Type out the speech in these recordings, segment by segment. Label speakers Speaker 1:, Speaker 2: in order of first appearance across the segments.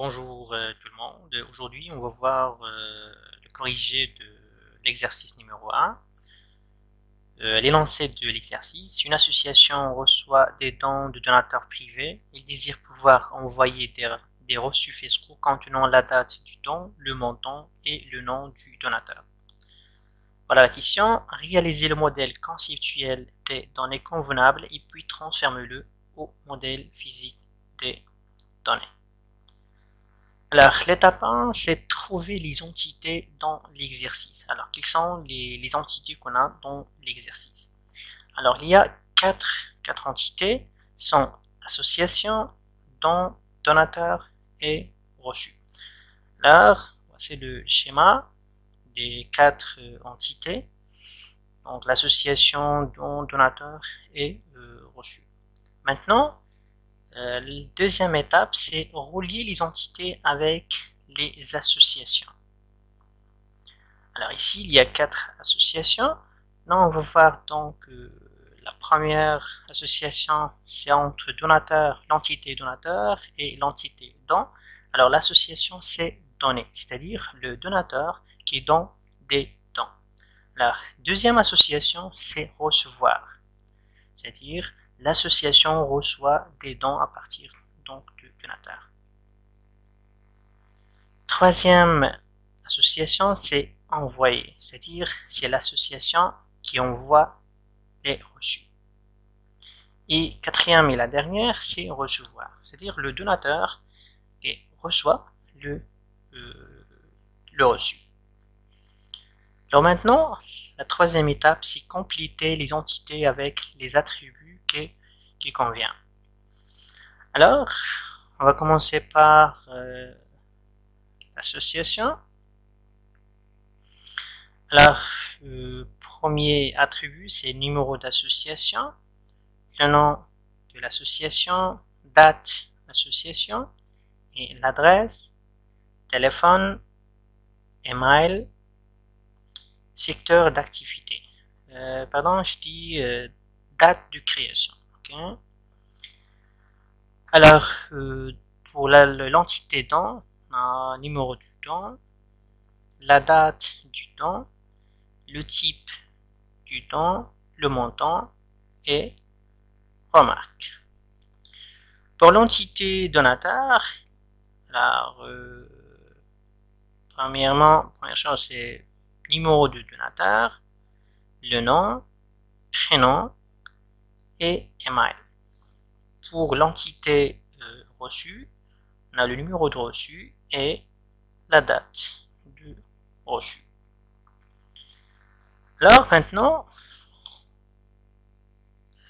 Speaker 1: Bonjour tout le monde. Aujourd'hui, on va voir le corrigé de l'exercice numéro 1. L'énoncé de l'exercice. Une association reçoit des dons de donateurs privés. Il désire pouvoir envoyer des reçus escrocs contenant la date du don, le montant et le nom du donateur. Voilà la question. Réalisez le modèle conceptuel des données convenables et puis transformez-le au modèle physique des données. Alors, l'étape 1, c'est trouver les entités dans l'exercice. Alors, quelles sont les entités qu'on a dans l'exercice? Alors, il y a quatre entités, sont association, don, donateur et reçu. Alors, c'est le schéma des quatre entités. Donc, l'association, don, donateur et reçu. Maintenant, la deuxième étape, c'est relier les entités avec les associations. Alors ici, il y a quatre associations. Là, on va voir donc la première association, c'est entre donateur, l'entité donateur et l'entité don. Alors l'association, c'est donner, c'est-à-dire le donateur qui donne des dons. La deuxième association, c'est recevoir, c'est-à-dire l'association reçoit des dons à partir donc du donateur. Troisième association, c'est envoyer, c'est-à-dire c'est l'association qui envoie les reçus. Et quatrième et la dernière, c'est recevoir, c'est-à-dire le donateur qui reçoit le reçu. Alors maintenant, la troisième étape, c'est compléter les entités avec les attributs qui conviennent. Alors, on va commencer par l'association. Alors, le premier attribut, c'est numéro d'association, le nom de l'association, date d'association, et l'adresse, téléphone, email, secteur d'activité. Pardon, je dis date de création. Okay. Alors, pour l'entité don, numéro du don, la date du don, le type du don, le montant et remarque. Pour l'entité donateur, alors, première chose, c'est numéro de donateur, le nom, prénom et email. Pour l'entité reçue, on a le numéro de reçu et la date du reçu. Alors maintenant,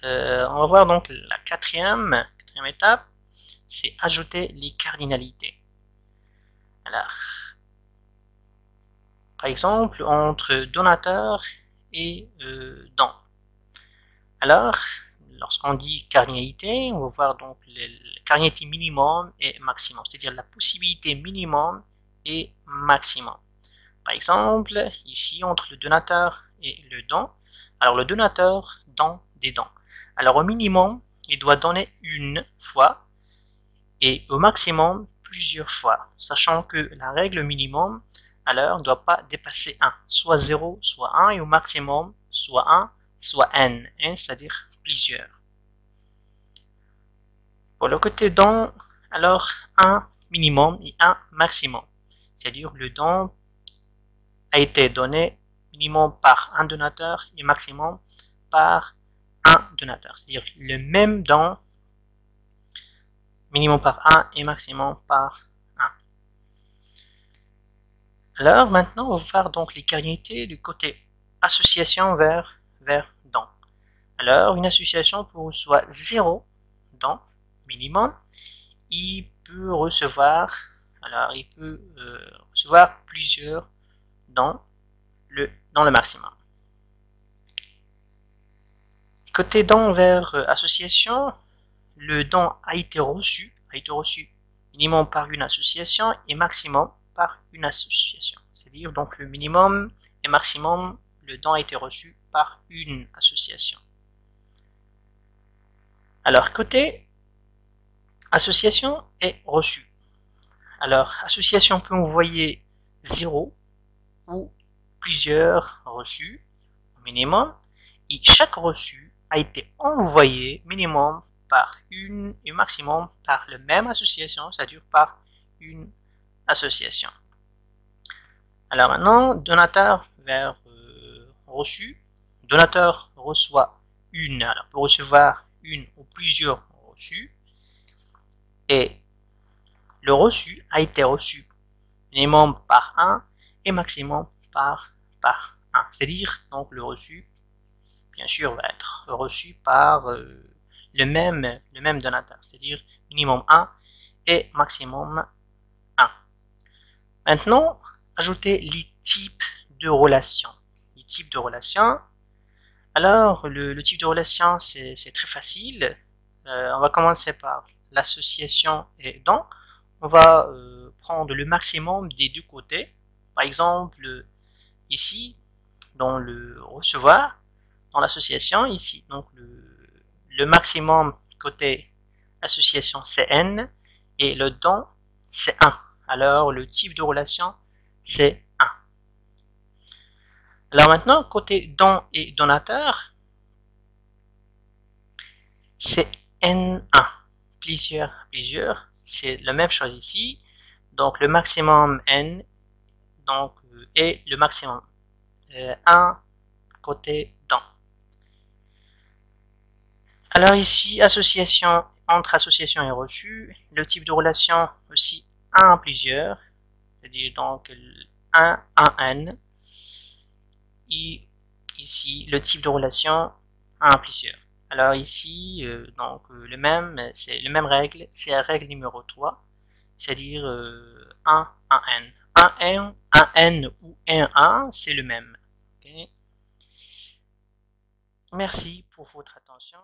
Speaker 1: on va voir donc la quatrième étape, c'est ajouter les cardinalités. Alors, par exemple, entre donateur et don. Alors, lorsqu'on dit cardinalité, on va voir donc la cardinalité minimum et maximum, c'est-à-dire la possibilité minimum et maximum. Par exemple, ici, entre le donateur et le don, alors le donateur donne des dons. Alors au minimum, il doit donner une fois et au maximum plusieurs fois, sachant que la règle minimum, alors, ne doit pas dépasser 1, soit 0, soit 1, et au maximum, soit 1, soit n, c'est-à-dire plusieurs. Pour le côté don, alors 1 minimum et 1 maximum, c'est-à-dire le don a été donné minimum par un donateur et maximum par un donateur, c'est-à-dire le même don minimum par 1 et maximum par 1. Alors maintenant, on va voir donc les cardinalités du côté association vers don. Alors, une association peut recevoir 0 don minimum, il peut recevoir, alors il peut recevoir plusieurs dans le maximum. Côté don vers association, le don a été reçu minimum par une association et maximum par une association. C'est-à-dire donc le minimum et maximum, le don a été reçu par une association. Alors côté association et reçu. Alors, association peut envoyer 0 ou plusieurs reçus au minimum, et chaque reçu a été envoyé minimum par une et maximum par la même association, c'est-à-dire par une association. Alors maintenant, donateur vers reçu. Donateur reçoit une, alors peut recevoir une ou plusieurs reçus, et le reçu a été reçu minimum par 1 et maximum par 1. C'est-à-dire, donc, le reçu, bien sûr, va être reçu par le même donateur. C'est-à-dire, minimum 1 et maximum 1. Maintenant, ajouter les types de relations. Les types de relations. Alors, le type de relation, c'est très facile. On va commencer par l'association et don. On va prendre le maximum des deux côtés. Par exemple, ici, dans le recevoir, dans l'association, ici, donc le maximum côté association c'est n et le don c'est 1. Alors, le type de relation c'est 1. Alors maintenant, côté don et donateur, c'est N1. Plusieurs, c'est la même chose ici. Donc le maximum N donc, et le maximum 1 côté don. Alors ici, association, entre association et reçu, le type de relation aussi 1 à plusieurs, c'est-à-dire donc 1 à N. Et ici, le type de relation 1 à plusieurs. Alors ici, donc c'est la même règle, c'est la règle numéro 3, c'est-à-dire 1 à n. 1 n ou 1 a, c'est le même. Okay. Merci pour votre attention.